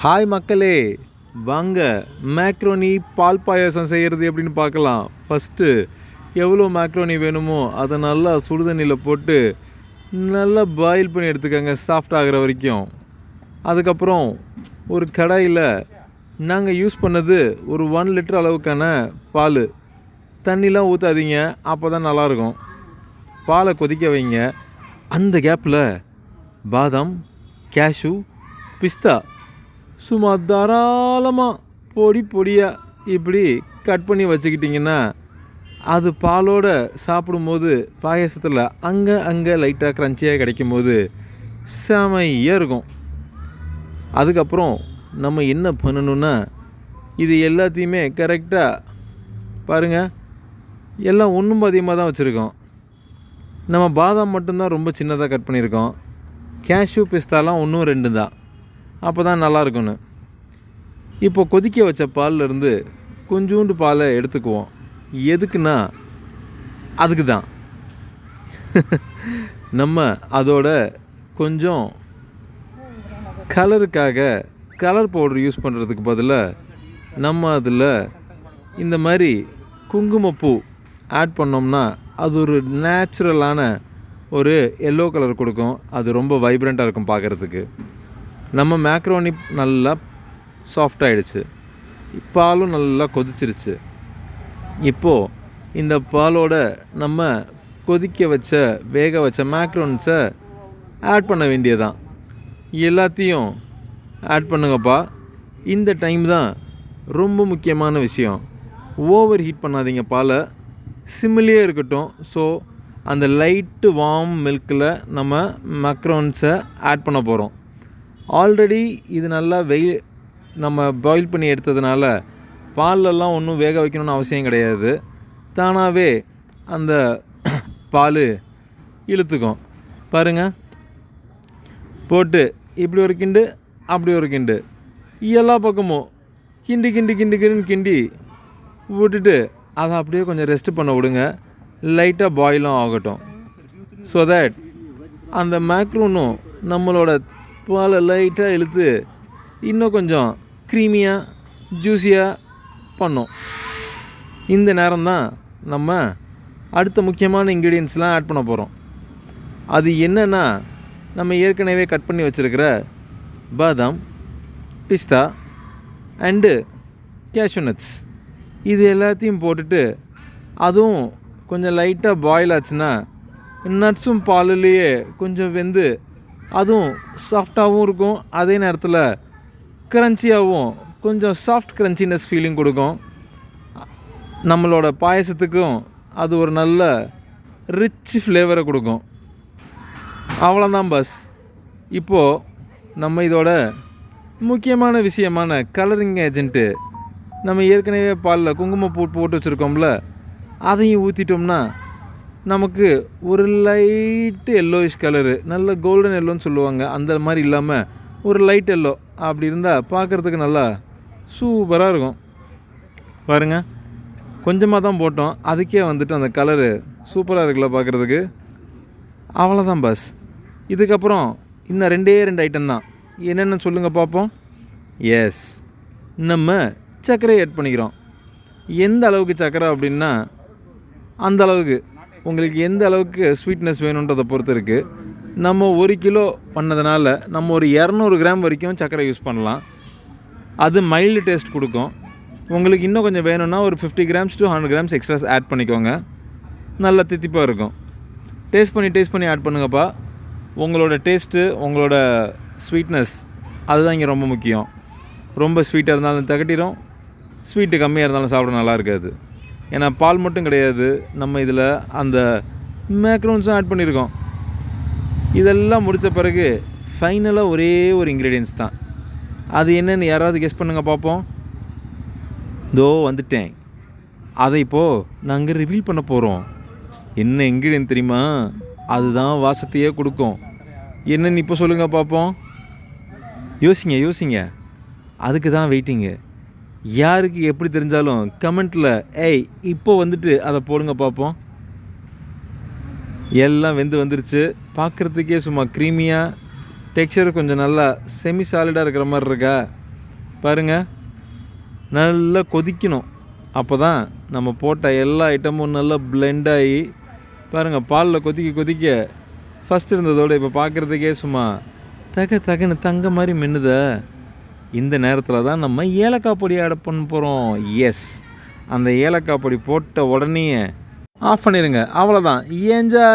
Hi மக்களே, வாங்க macaroni பால் பாயாசம் செய்கிறது எப்படின்னு பார்க்கலாம். ஃபஸ்ட்டு எவ்வளோ மேக்ரோனி வேணுமோ அதை நல்லா சுடுதண்ணியில் போட்டு நல்லா பாயில் பண்ணி எடுத்துக்கோங்க, சாஃப்ட் ஆகிற வரைக்கும். அதுக்கப்புறம் ஒரு கடாயில் நாங்கள் யூஸ் பண்ணது ஒரு 1 லிட்டர் அளவுக்கான பால். தண்ணிலாம் ஊற்றாதீங்க, அப்போ தான் நல்லாயிருக்கும். பாலை கொதிக்க வைங்க. அந்த கேப்பில் பாதாம், கேஷு, பிஸ்தா சும்மா தாராளமாக பொடியாக இப்படி கட் பண்ணி வச்சுக்கிட்டிங்கன்னா அது பாலோடு சாப்பிடும்போது பாயசத்தில் அங்கே லைட்டாக க்ரன்ச்சியாக கிடைக்கும் போது செமையாக இருக்கும். அதுக்கப்புறம் நம்ம என்ன பண்ணணுன்னா, இது எல்லாத்தையுமே கரெக்டாக பாருங்கள், எல்லாம் ஒன்றும் அதிகமாக தான் வச்சுருக்கோம். நம்ம பாதாம் மட்டும்தான் ரொம்ப சின்னதாக கட் பண்ணியிருக்கோம். கேஷ்யூ பிஸ்தாலாம் 1-2 தான், அப்போ தான் நல்லாயிருக்குன்னு. இப்போ கொதிக்க வச்ச பால்லேருந்து கொஞ்சோண்டு பாலை எடுத்துக்குவோம். எதுக்குன்னா அதுக்கு தான். நம்ம அதோட கொஞ்சம் கலருக்காக கலர் பவுடர் யூஸ் பண்ணுறதுக்கு பதிலாக நம்ம அதில் இந்த மாதிரி குங்குமப்பூ ஆட் பண்ணோம்னா அது ஒரு நேச்சுரலான ஒரு எல்லோ கலர் கொடுக்கும். அது ரொம்ப வைப்ரண்ட்டாக இருக்கும் பார்க்குறதுக்கு. நம்ம மேக்ரோனி நல்லா சாஃப்டாகிடுச்சு, பாலும் நல்லா கொதிச்சிருச்சு. இப்போது இந்த பாலோட நம்ம கொதிக்க வச்ச வேக வச்ச மேக்ரோன்ஸை ஆட் பண்ண வேண்டியதான். எல்லாத்தையும் ஆட் பண்ணுங்கப்பா. இந்த டைம் தான் ரொம்ப முக்கியமான விஷயம். ஓவர் ஹீட் பண்ணாதீங்க பாலை, சிம்மிலே இருக்கட்டும். ஸோ அந்த லைட்டு வார்ம் மில்கில் நம்ம மேக்ரோன்ஸை ஆட் பண்ண போகிறோம். ஆல்ரெடி இது நல்லா நம்ம பாயில் பண்ணி எடுத்ததுனால பாலெல்லாம் ஒன்றும் வேக வைக்கணும்னு அவசியம் கிடையாது. தானாகவே அந்த பால் இழுத்துக்கும். பாருங்கள், போட்டு இப்படி ஒரு கிண்டு, அப்படி ஒரு கிண்டு, எல்லா பக்கமும் கிண்டி விட்டுட்டு அதை அப்படியே கொஞ்சம் ரெஸ்ட் பண்ண விடுங்க. லைட்டாக பாயிலும் ஆகட்டும். ஸோ தட் அந்த மேக்ரோனும் நம்மளோட பாலை லைட்டாக இழுத்து இன்னும் கொஞ்சம் க்ரீமியாக ஜூஸியாக பண்ணோம். இந்த நேரம் தான் நம்ம அடுத்த முக்கியமான இன்க்ரீடியன்ஸ்லாம் ஆட் பண்ண போகிறோம். அது என்னென்னா, நம்ம ஏற்கனவே கட் பண்ணி வச்சுருக்கிற பாதாம், பிஸ்தா அண்டு கேஷ்யூ நட்ஸ், இது எல்லாத்தையும் போட்டுட்டு அதுவும் கொஞ்சம் லைட்டாக பாயில் ஆச்சுன்னா நட்ஸும் பாலுலேயே கொஞ்சம் வெந்து அதுவும் சாஃப்டாகவும் இருக்கும். அதே நேரத்தில் க்ரன்ச்சியாகவும் கொஞ்சம் சாஃப்ட் க்ரன்ச்சினஸ் ஃபீலிங் கொடுக்கும். நம்மளோட பாயசத்துக்கும் அது ஒரு நல்ல ரிச் ஃப்ளேவரை கொடுக்கும். அவ்வளோதான் பஸ். இப்போது நம்ம இதோட முக்கியமான விஷயமான கலரிங் ஏஜென்ட்டு நம்ம ஏற்கனவே பாலில் குங்குமப்பூ போட்டு வச்சுருக்கோம்ல, அதையும் ஊற்றிட்டோம்னா நமக்கு ஒரு லைட்டு எல்லோயிஷ் கலரு, நல்ல கோல்டன் எல்லோன்னு சொல்லுவாங்க, அந்த மாதிரி இல்லாமல் ஒரு லைட் எல்லோ அப்படி இருந்தால் பார்க்குறதுக்கு நல்லா சூப்பராக இருக்கும். பாருங்கள், கொஞ்சமாக தான் போட்டோம், அதுக்கே வந்துட்டு அந்த கலரு சூப்பராக இருக்குல்ல பார்க்குறதுக்கு. அவ்வளோதான் பஸ். இதுக்கப்புறம் இன்னும் 2 ஐட்டம் தான். என்னென்னு சொல்லுங்கள் பார்ப்போம். எஸ், நம்ம சர்க்கரை ஆட் பண்ணிக்கிறோம். எந்த அளவுக்கு சர்க்கரை அப்படின்னா அந்த அளவுக்கு உங்களுக்கு எந்த அளவுக்கு ஸ்வீட்னஸ் வேணுன்றதை பொறுத்து இருக்குது. நம்ம 1 கிலோ பண்ணதுனால நம்ம ஒரு 200 கிராம் வரைக்கும் சர்க்கரை யூஸ் பண்ணலாம். அது மைல்டு டேஸ்ட் கொடுக்கும். உங்களுக்கு இன்னும் கொஞ்சம் வேணும்னா ஒரு 50 grams to 100 grams extras add பண்ணிக்கோங்க. நல்லா தித்திப்பாக இருக்கும். டேஸ்ட் பண்ணி ஆட் பண்ணுங்கப்பா. உங்களோட டேஸ்ட்டு, உங்களோட ஸ்வீட்னஸ், அதுதான் இங்கே ரொம்ப முக்கியம். ரொம்ப ஸ்வீட்டாக இருந்தாலும் தகட்டிடும், ஸ்வீட்டு கம்மியாக இருந்தாலும் சாப்பிட நல்லா இருக்காது. ஏன்னா பால் மட்டும் கிடையாது, நம்ம இதில் அந்த மேக்ரோன்ஸும் ஆட் பண்ணியிருக்கோம். இதெல்லாம் முடித்த பிறகு ஃபைனலாக ஒரே ஒரு இன்க்ரீடியன்ஸ் தான். அது என்னென்னு யாராவது கெஸ் பண்ணுங்க பார்ப்போம். இதோ வந்துட்டேன். அதை இப்போது நாங்கள் ரிவீல் பண்ண போகிறோம். என்ன இன்க்ரீடியன்ட் தெரியுமா? அதுதான் வாசத்தையே கொடுக்கும். என்னென்னு இப்போ சொல்லுங்கள் பார்ப்போம். யோசிங்க. அதுக்கு தான் வெயிட்டிங்கு. யாருக்கு எப்படி தெரிஞ்சாலும் கமெண்ட்டில் இப்போ வந்துட்டு அதை போடுங்க பார்ப்போம். எல்லாம் வந்துருச்சு. பார்க்குறதுக்கே சும்மா க்ரீமியாக, டெக்ஸ்சர் கொஞ்சம் நல்லா செமி சாலிடாக இருக்கிற மாதிரி இருக்கா. பாருங்கள், நல்லா கொதிக்கணும். அப்போ தான் நம்ம போட்ட எல்லா ஐட்டமும் நல்லா பிளெண்ட் ஆகி பாருங்கள், பாலில் கொதிக்க கொதிக்க ஃபஸ்ட் இருந்ததோடு இப்போ பார்க்குறதுக்கே சும்மா தகன்னு தங்க மாதிரி மின்னுத. இந்த நேரத்தில் தான் நம்ம ஏலக்காய் பொடி ஆட் பண்ண போகிறோம். எஸ், அந்த ஏலக்காய் பொடி போட்ட உடனே ஆஃப் பண்ணிடுங்க. அவ்வளோதான். என்ஜாய்.